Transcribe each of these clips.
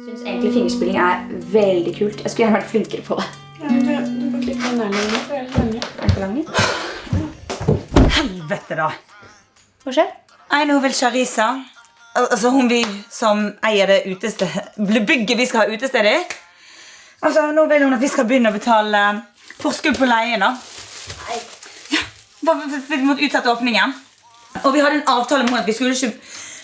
synes egentlig fingerspilling veldig kult. Jeg skulle gjerne vært flinkere på det. Ja, du får klippe den der litt, for det lenge. For langt? Helvete da! Hva skjer? Nei, nå vil Charissa, altså hun som eier det bygget vi skal ha utested i. Altså, nå vil hun at vi skal begynne å betale forskudd på leien da. Nei. Ja, vi måtte utsette åpningen. Og vi hadde en avtale med at vi skulle ikke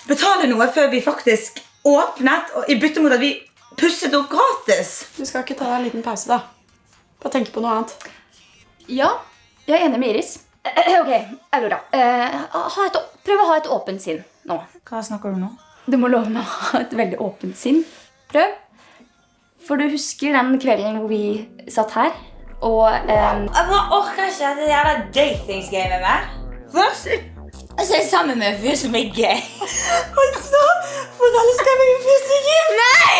betale noe før vi faktisk åpnet, og i bytte mot at vi pusset opp gratis. Du skal ikke ta deg en liten pause da. Bare tenke på noe annet. Ja, jeg enig med Iris. Ok, Aurora. Prøv å ha et åpent sinn nå. Hva snakker du nå? Du må love meg å ha et veldig åpent sinn. Prøv. For du husker den kvelden hvor vi satt her, og... Jeg bare orker ikke at det jævla datingsgame mer. Først, så er jeg sammen med en fyr som er gay. Og så forelsker jeg meg i en fyr som er gay. Nei!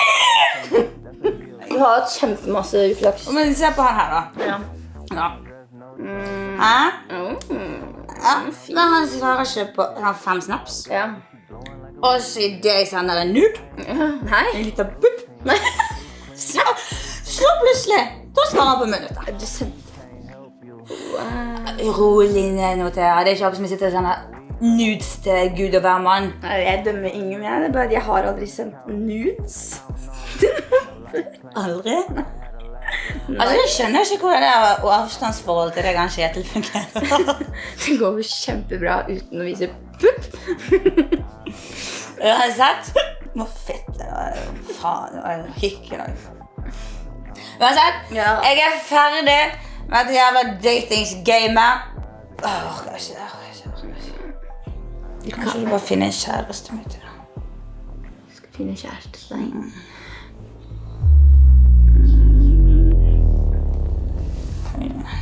Du har hatt kjempemasse uflaks. Men se på han her da. Ja. Ja. Hæ? Ja, da han svarer ikke på 5 snaps. Ja. Og så i det jeg sender en nude. Nei. En liten bupp. Nei. Så plutselig, da svarer han på minutter. Du sendte... Rolig ned nå til. Det er ikke akkurat som jeg sitter og sender nudes til Gud og hver mann. Nei, jeg dømmer ingen med. Det er bare at jeg har aldri sendt nudes. Aldri? Altså, jeg skjønner ikke hvordan det avstandsforhold til deg og Kjetil fungerer. Det går jo kjempebra uten å vise pupp. Jeg har sett. Nå fett det var. Faen, det var hikk i dag. Uansett, Ja. jeg er ferdig med et jævla datingsgamet. Jeg orker ikke. Kanskje du bare finner en kjæreste med til det. Jeg skal finne kjæreste til deg.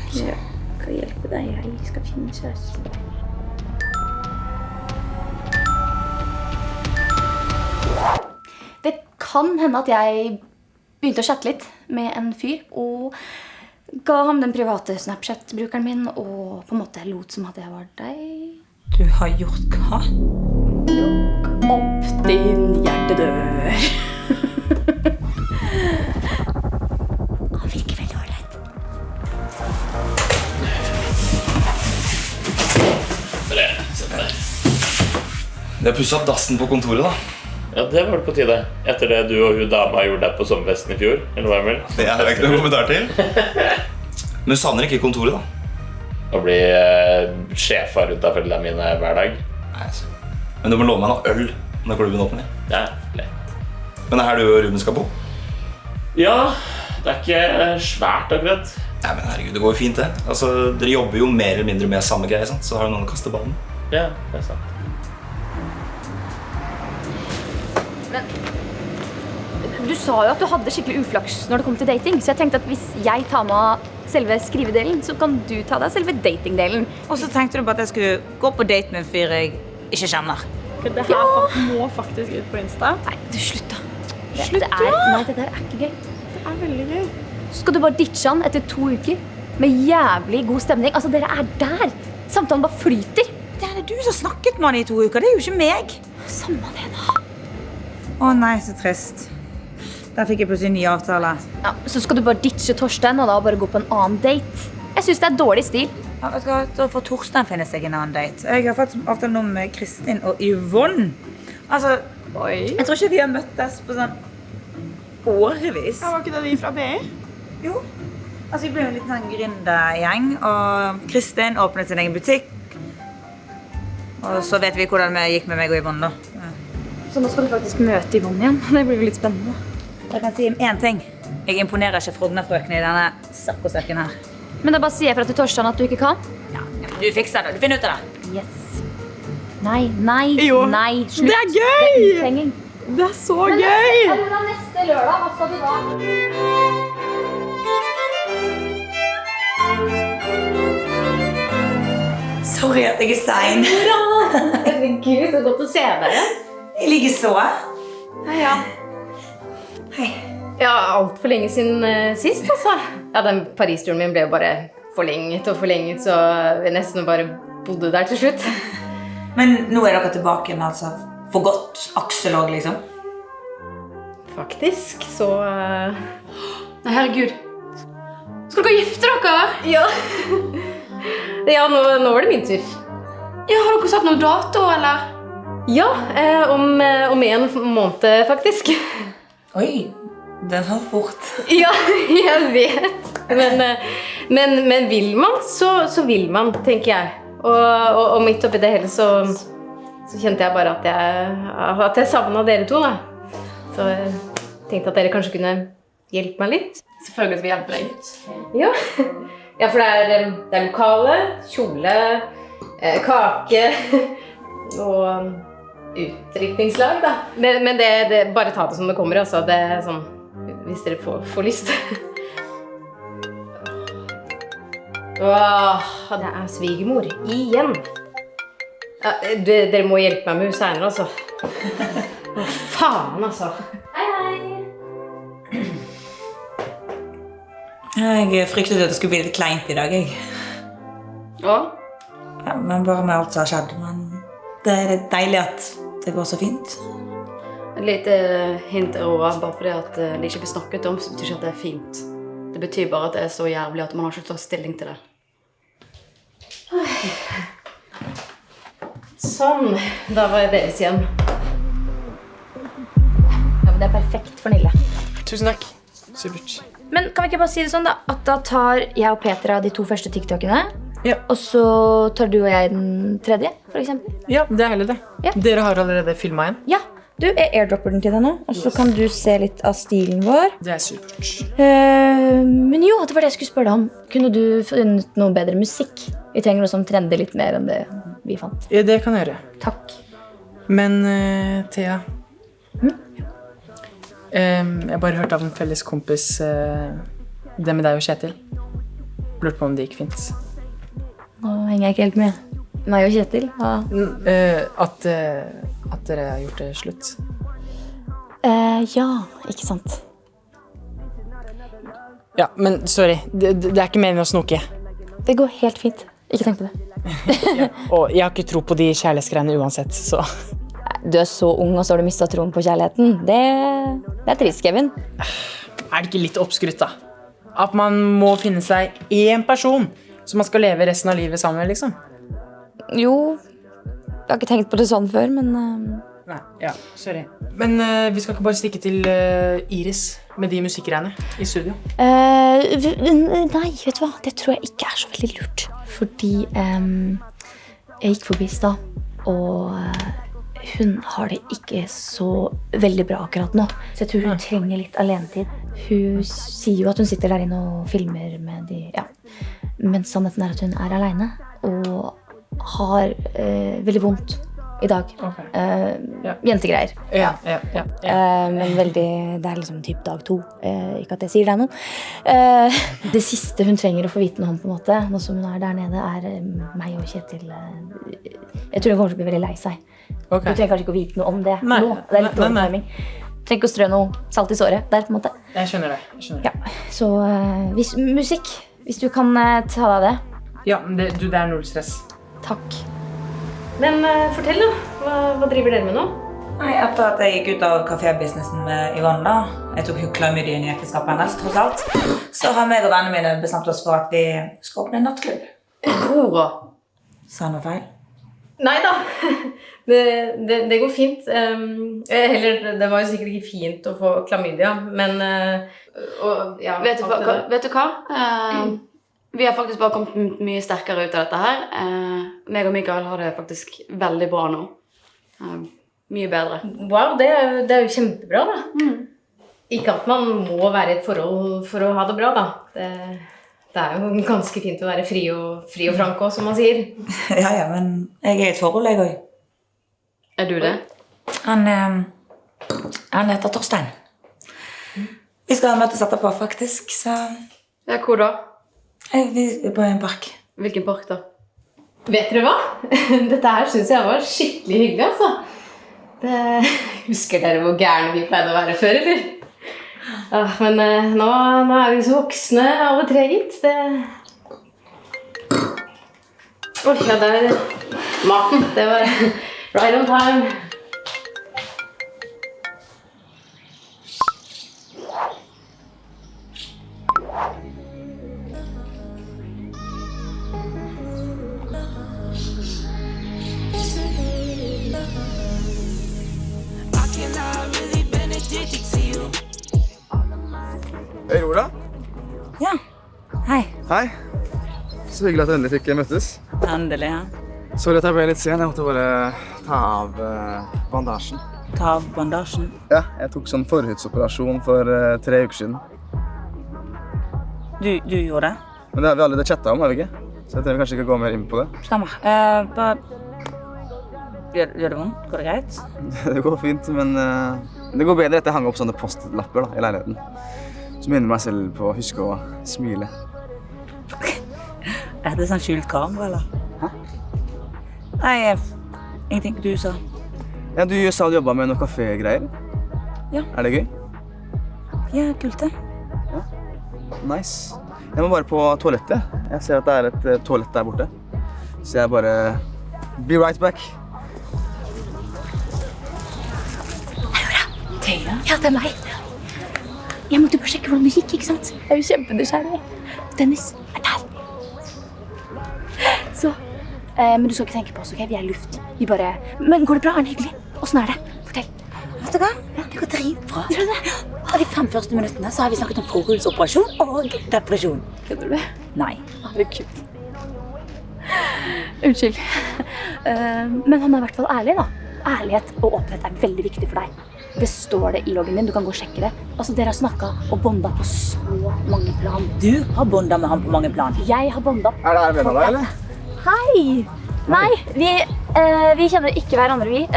Jeg skal hjelpe deg. Jeg skal finne kjæreste til deg. Det kan hende at jeg begynte å chatte litt med en fyr, og ga ham den private Snapchat-brukeren min, og på en måte lot som at jeg var deg. Du har gjort hva? Lukk opp din hjertedør. Han virker veldig ålreit. Det er pusset opp dassen på kontoret da. Ja, det var det på tide. Etter det du og hun dama gjorde der på sommerfesten i fjor. Eller hva er det vel? Det er ikke noen kommentar til. Men du savner ikke kontoret da? Å bli sjefa rundt av følgene mine hver dag. Nei, altså. Men du må love meg noe øl når klubben åpner. Ja, lett. Men det er her du og Ruben skal bo? Ja, det er ikke svært akkurat. Nei, men herregud, det går jo fint det. Altså, dere jobber jo mer eller mindre med samme greie, sant? Så har du noen å kaste ballen. Ja, det er sant. Du sa jo at du hadde skikkelig uflaks når det kom til dating, så jeg tenkte at hvis jeg tar med selve skrivedelen, så kan du ta deg selve datingdelen. Og så tenkte du på at jeg skulle gå på date med en fyr jeg ikke kjenner. Det her må faktisk ut på Insta. Nei, du slutt da. Slutt da! Nei, det der er ikke gøy. Det er veldig gøy. Så skal du bare ditche han etter 2 uker med jævlig god stemning. Altså, dere er der. Samtalen bare flyter. Det er du som har snakket med han i 2 uker, det er jo ikke meg. Samme det da. Å nei, så trist. Der fikk jeg plutselig en ny avtale. Ja, så skal du bare ditche Torstein og da bare gå på en annen date. Jeg synes det er dårlig stil. Ja, vet du hva, da får Torstein finne seg en annen date. Jeg har faktisk avtale nå med Kristin og Yvonne. Altså, jeg tror ikke vi har møttes på sånn årevis. Ja, var ikke det de fra BI? Jo. Altså, vi ble jo en liten sånn gründergjeng, og Kristin åpnet sin egen butikk. Og så vet vi hvordan det gikk med meg og Yvonne da. Ja. Så nå skal du faktisk møte Yvonne igjen. Det blir jo litt spennende. Jeg kan si en ting. Jeg imponerer ikke Frognerfrøken i denne saccosekken her. Men da bare sier jeg fra til Torstein at du ikke kan. Ja, du fikser det. Du finner ut av det. Yes. Nei, nei, Jo. nei. Slutt. Det er gøy! Det er uthenging. Det er så gøy! Neste lørdag, hva skal du da? Sorry at jeg er sein. Herregud, så godt å se dere. Jeg ligger så. Ja. Hei. Ja, alt for lenge siden sist, altså. Ja, den Paris-turen min ble jo bare forlenget, så vi nesten bare bodde der til slutt. Men nå er dere tilbake igjen, altså. For godt. Aksel også, liksom. faktisk, så Nei, herregud. Skal dere gifte dere? Ja. Ja, nå var det min tur. Ja, har dere satt noen dato, eller? Ja, om en måned, faktisk. Oi, det var fort. Ja, jeg vet. Men vil man, så vil man, tenker jeg. Og midt oppi det hele så kjente jeg bare at jeg savnet dere to, da. Så jeg tenkte at dere kanskje kunne hjelpe meg litt. Selvfølgelig skal vi hjelpe deg ut. Ja, ja, for det er lokale, kjole, kake og utdrikningslag, da. Men det bare ta det som det kommer, altså. Det er sånn, hvis dere får lyst. Åh, det er svigermor. Igjen. Ja, dere må hjelpe meg med henne senere, altså. Å, faen, altså. Hei. Jeg fryktet at det skulle bli litt kleint i dag, jeg. Ja? Ja, men bare med alt som har skjedd. Men det er litt deilig at det går så fint. Et lite hint er også, bare fordi at det ikke blir snakket om, så betyr ikke at det er fint. Det betyr bare at det er så jævlig at man har ikke tatt stilling til det. Sånn, da var jeg deres igjen. Ja, men det er perfekt for Nille. Tusen takk. Supert. Men kan vi ikke bare si det sånn da, at da tar jeg og Petra de 2 første TikTokene, Ja. og så tar du og jeg den 3., for eksempel. Ja, det er heller det. Ja. Dere har allerede filmet en. Ja, du, jeg airdropper den til deg nå, og så kan du se litt av stilen vår. Det er supert. Men jo, det var det jeg skulle spørre deg om. Kunne du funnet noe bedre musikk? Vi trenger noe som trender litt mer enn det vi fant. Ja, det kan jeg gjøre. Takk. Men Thea, jeg bare hørte av en felles kompis, det med deg og Kjetil. Lurte på om det gikk fint. Nå henger jeg ikke helt med. Meg og Kjetil. At dere har gjort det slutt. Ja, ikke sant. Ja, men sorry, det er ikke meningen å snoke. Det går helt fint. Ikke tenk på det. Og jeg har ikke tro på de kjærlighetsgreiene uansett, så... Du er så ung, og så har du mistet troen på kjærligheten. Det er trist, Kevin. Er det ikke litt oppskrytt, da? At man må finne seg en person som man skal leve resten av livet sammen med, liksom. Jo, jeg har ikke tenkt på det sånn før, men... Nei, ja, sorry. Men vi skal ikke bare stikke til Iris med de musikkgreiene i studio? Nei, vet du hva? Det tror jeg ikke er så veldig lurt. Fordi jeg gikk forbi i stad, og hun har det ikke så veldig bra akkurat nå. Så jeg tror hun trenger litt alenetid. Hun sier jo at hun sitter der inne og filmer med de... Ja. Men sannheten er at hun er alene, og har veldig vondt i dag. Jentegreier. Ja. Men veldig, det er liksom typ dag 2. Ikke at jeg sier det noe. Det siste hun trenger å få vite noe om, på en måte, nå som hun er der nede, er meg og Kjetil. Jeg tror hun kommer til å bli veldig lei seg. Ok. Du trenger kanskje ikke å vite noe om det Nei. nå. Det er litt dårlig timing. Trenger ikke å strø noe salt i såret der, på en måte. Jeg skjønner det. Ja, så musikk, hvis du kan ta deg av det. Ja, det er null stress. Takk. Men fortell da, hva driver dere med nå? Nei, etter at jeg gikk ut av kafébusinessen med Yvonne, jeg tok jo klamydien i ekteskapet hennes, tross alt, så har meg og vennene mine bestemt oss for at vi skal åpne en nattklubb. Hvor? Sa han noe feil? Neida, det går fint. Det var jo sikkert ikke fint å få klamydia, men... ja, Vet du hva? Vi har faktisk bare kommet mye sterkere ut av dette her. Meg og Mikael har det faktisk veldig bra nå. Mye bedre. Wow, det er jo kjempebra da. Ikke at man må være i et forhold for å ha det bra da. Det er jo ganske fint å være fri og frank også, som man sier. Ja, men jeg er i et forhold, jeg også. Er du det? Han heter Torstein. Vi skal møtes etterpå, faktisk, så... Ja, hvor da? Vi er på en park. Hvilken park da? Vet dere hva? Dette her synes jeg var skikkelig hyggelig, altså. Husker dere hvor gærne vi pleide å være før, eller? Men nå er vi så voksne, alle tre, gitt. Oi, ja, der maten. Det var right on time. Hei. Så hyggelig at du endelig fikk møttes. Endelig, ja. Sorry at jeg ble litt sen. Jeg måtte bare ta av bandasjen. Ta av bandasjen. Ja, jeg tok sånn forhudsoperasjon for 3 uker siden. Du gjorde det? Men det har vi allerede chattet om, har vi ikke? Så jeg trenger kanskje ikke gå mer inn på det. Stemmer. Gjør det vondt? Går det greit? Det går fint, men det går bedre etter jeg hang opp sånne postlapper da, i leiligheten. Så minner meg selv på å huske å smile. Er det sånn skjult kamera, eller? Hæ? Nei, ingenting du sa. Ja, du sa du jobbet med noen kafégreier. Ja. Er det gøy? Ja, kult det. Ja. Nice. Jeg må bare på toalettet. Jeg ser at det er et toalett der borte. Så jeg bare... Be right back. Thea? Ja, det er meg. Jeg måtte bare sjekke hvordan det gikk, ikke sant? Jeg er jo kjempenysgjerrig. Dennis er der. Så, men du skal ikke tenke på oss, ok? Vi er i luft. Vi bare... Men går det bra? Er det hyggelig? Hvordan er det? Fortell. Vet du hva? Det går dritbra. Og de 5 første minuttene så har vi snakket om forhudsoperasjon og depresjon. Kødder du det? Nei. Herregud. Unnskyld. Men han er i hvert fall ærlig, da. Ærlighet og åpenhet er veldig viktig for deg. Det står det i loggen din, du kan gå og sjekke det. Altså, dere har snakket og bondet på så mange plan. Du har bondet med ham på mange plan. Jeg har bondet. Er det her venn av deg, eller? Hei! Nei, vi kjenner ikke hverandre, vi.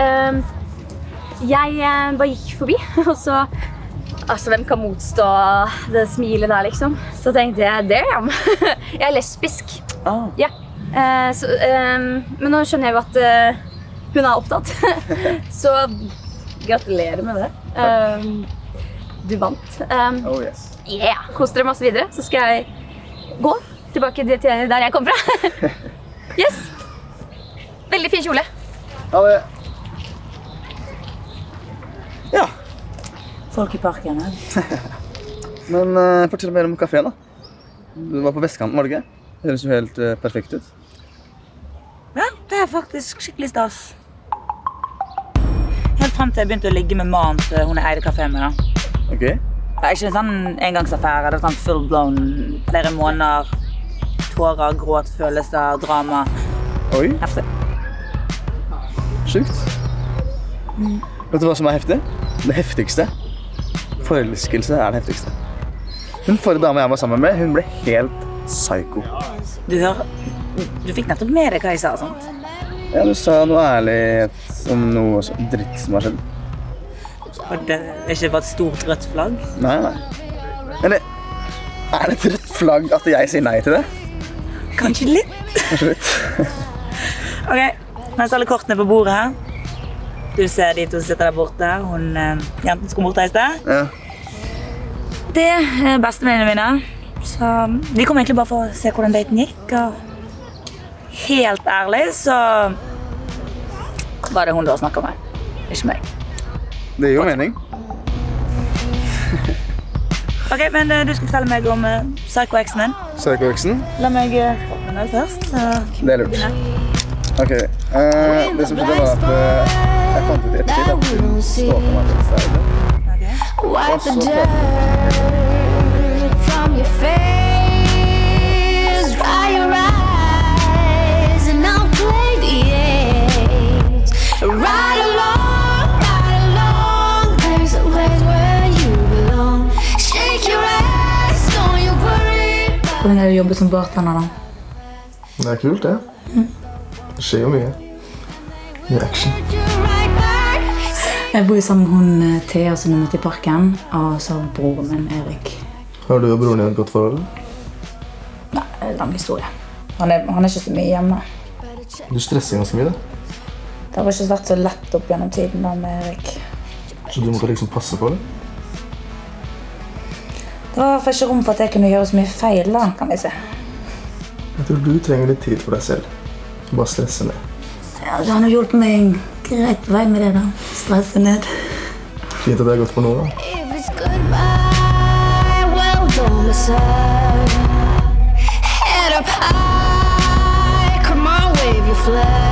Jeg bare gikk forbi, og så... Altså, hvem kan motstå det smilet der, liksom? Så tenkte jeg, damn! Jeg er lesbisk. Ja. Men nå skjønner jeg jo at hun er opptatt. Så gratulerer med det. Du vant. Oh yes. Yeah! Kos dere masse videre, så skal jeg gå tilbake til der jeg kom fra. Yes! Veldig fin kjole. Ha det. Ja. Folk i parken, ja. Men fortell mer om kaféen, da. Du var på vestkanten, var det ikke? Det høres jo helt perfekt ut. Ja, det er faktisk skikkelig stas. Helt frem til jeg begynte å ligge med mannen til hun jeg eide kafé med, da. Ok. Det er ikke en sånn engangsaffære, det er sånn full-blown, flere måneder, tårer, gråt, følelser, drama. Oi, Heftig. sjukt. Vet du hva som er heftig? Det heftigste. Forelskelse er det heftigste. Hun forrige dame jeg var sammen med, hun ble helt psyko. Du fikk nettopp med deg hva jeg sa, sant? Ja, du sa noe ærlighet om noe dritt som har skjedd. Og det er ikke bare et stort rødt flagg? Nei. Eller, er det et rødt flagg at jeg sier nei til det? Kanskje litt. Kanskje litt. Ok, mens alle kortene er på bordet her. Du ser de to sitter der borte. Hun jenten som kom bort her i sted. Ja. Det er bestevenninnene mine. Så vi kom egentlig bare for å se hvordan daten gikk. Og helt ærlig så var det hun du har snakket med. Ikke meg. Det gir jo mening. Ok, men du skal fortelle meg om psycho-eksen din. Psyko-eksen? La meg få den øl først. Det er lurt. Ok, det som skjedde var at jeg fant ut ettertid at hun står på meg til stedet. Wipe the dirt from your face, dry your eyes, and I'll play the edge. Ride along, there's a place where you belong. Shake your ass, don't you worry. Hvordan er det å jobbe som bartender da? Det er kult, det. Det skjer jo mye. Mye action. Jeg bor sammen med hun Thea som du møtte i parken, og så broren min, Erik. Har du og broren din et godt forhold? Nei, det er en lang historie. Han er ikke så mye hjemme. Du stresser ganske mye, da. Det har ikke vært så lett opp gjennom tiden da med Erik. Så du måtte liksom passe på det? Det var for ikke rom for at jeg kunne gjøre så mye feil da, kan vi se. Jeg tror du trenger litt tid for deg selv. Bare stresse ned. Ja, så han har hjulpet meg greit på vei med det da. Stresse ned. Fint at det har gått for noe, da. If it's goodbye, well, don't miss up. Head up high, come on, wave your flag.